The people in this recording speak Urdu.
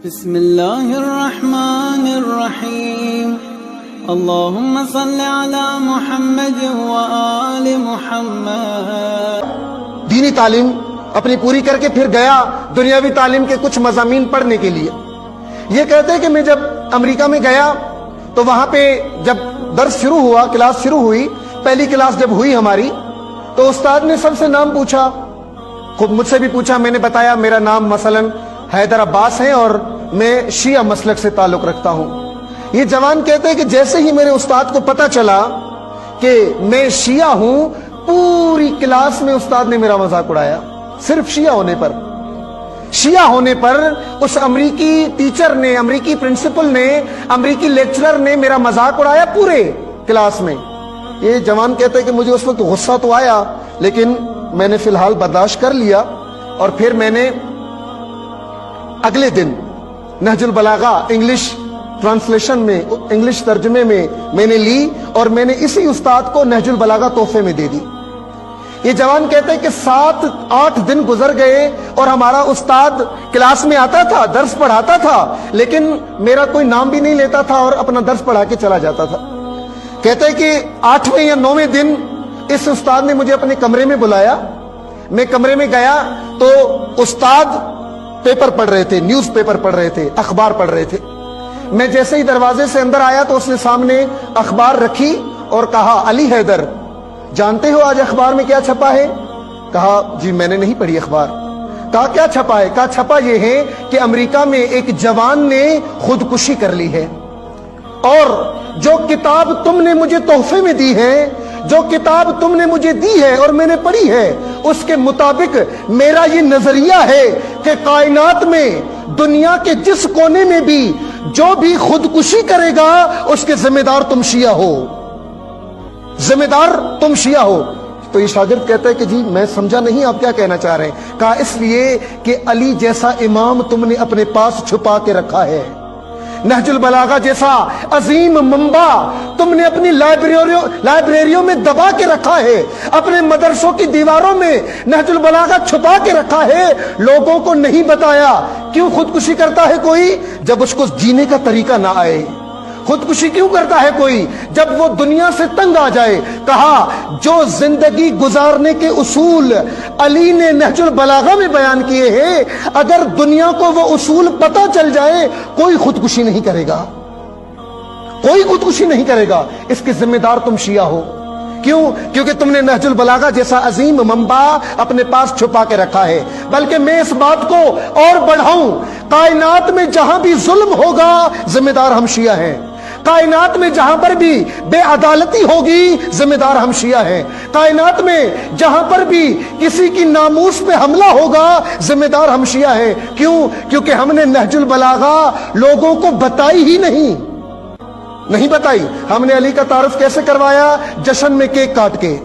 بسم اللہ الرحمن الرحیم اللہم صل علی محمد وآل محمد۔ دینی تعلیم اپنی پوری کر کے پھر گیا دنیاوی تعلیم کے کچھ مضامین پڑھنے کے لیے۔ یہ کہتے ہیں کہ میں جب امریکہ میں گیا تو وہاں پہ جب درس شروع ہوا، کلاس شروع ہوئی، پہلی کلاس جب ہوئی ہماری تو استاد نے سب سے نام پوچھا، خود مجھ سے بھی پوچھا، میں نے بتایا میرا نام مثلا حیدر عباس ہے اور میں شیعہ مسلک سے تعلق رکھتا ہوں۔ یہ جوان کہتے ہیں کہ جیسے ہی میرے استاد کو پتا چلا کہ میں شیعہ ہوں، پوری کلاس میں استاد نے میرا مذاق اڑایا، صرف شیعہ ہونے پر اس امریکی ٹیچر نے، امریکی پرنسپل نے، امریکی لیکچرر نے میرا مذاق اڑایا پورے کلاس میں۔ یہ جوان کہتے ہیں کہ مجھے اس وقت غصہ تو آیا لیکن میں نے فی الحال برداشت کر لیا، اور پھر میں نے اگلے دن نہج البلاغہ انگلش ٹرانسلیشن میں، انگلش ترجمے میں نے لی اور میں نے اسی استاد کو نہج البلاغہ تحفے میں دے دی۔ یہ جوان کہتے ہیں کہ 7-8 دن گزر گئے اور ہمارا استاد کلاس میں آتا تھا، درس پڑھاتا تھا، لیکن میرا کوئی نام بھی نہیں لیتا تھا اور اپنا درس پڑھا کے چلا جاتا تھا۔ کہتے ہیں کہ 8ویں یا 9ویں دن اس استاد نے مجھے اپنے کمرے میں بلایا۔ میں کمرے میں گیا تو استاد پیپر پڑھ رہے تھے، نیوز پیپر پڑھ رہے تھے، اخبار پڑھ رہے تھے۔ میں جیسے ہی دروازے سے اندر آیا تو اس نے سامنے اخبار رکھی اور کہا، علی حیدر جانتے ہو آج اخبار میں کیا چھپا ہے؟ کہا جی میں نے نہیں پڑھی اخبار۔ کہا کیا چھپا ہے؟ کہا چھپا یہ ہے کہ امریکہ میں ایک جوان نے خودکشی کر لی ہے، اور جو کتاب تم نے مجھے تحفے میں دی ہے، جو کتاب تم نے مجھے دی ہے اور میں نے پڑھی ہے، اس کے مطابق میرا یہ نظریہ ہے کہ کائنات میں دنیا کے جس کونے میں بھی جو بھی خودکشی کرے گا اس کے ذمہ دار تم شیعہ ہو، ذمہ دار تم شیعہ ہو۔ تو یہ شاگرد کہتا ہے کہ جی میں سمجھا نہیں آپ کیا کہنا چاہ رہے ہیں۔ کہا اس لیے کہ علی جیسا امام تم نے اپنے پاس چھپا کے رکھا ہے، نہج البلاغہ جیسا عظیم منبع تم نے اپنی لائبریریوں میں دبا کے رکھا ہے، اپنے مدرسوں کی دیواروں میں نہج البلاغہ چھپا کے رکھا ہے، لوگوں کو نہیں بتایا۔ کیوں خودکشی کرتا ہے کوئی؟ جب اس کو جینے کا طریقہ نہ آئے۔ خودکشی کیوں کرتا ہے کوئی؟ جب وہ دنیا سے تنگ آ جائے۔ کہا جو زندگی گزارنے کے اصول علی نے نہج البلاغہ میں بیان کیے ہیں، اگر دنیا کو وہ اصول پتہ چل جائے کوئی خودکشی نہیں کرے گا، کوئی خودکشی نہیں کرے گا، اس کے ذمہ دار تم شیعہ ہو۔ کیوں؟ کیونکہ تم نے نہج البلاغہ جیسا عظیم منبع اپنے پاس چھپا کے رکھا ہے۔ بلکہ میں اس بات کو اور بڑھاؤں، کائنات میں جہاں بھی ظلم ہوگا ذمہ دار ہم شیعہ ہیں، کائنات میں جہاں پر بھی بے عدالتی ہوگی ذمہ دار ہم شیعہ ہیں، کائنات میں جہاں پر بھی کسی کی ناموس پہ حملہ ہوگا ذمہ دار ہم شیعہ ہیں۔ کیوں؟ کیونکہ ہم نے نہج البلاغہ لوگوں کو بتائی ہی نہیں بتائی۔ ہم نے علی کا تعارف کیسے کروایا؟ جشن میں کیک کاٹ کے۔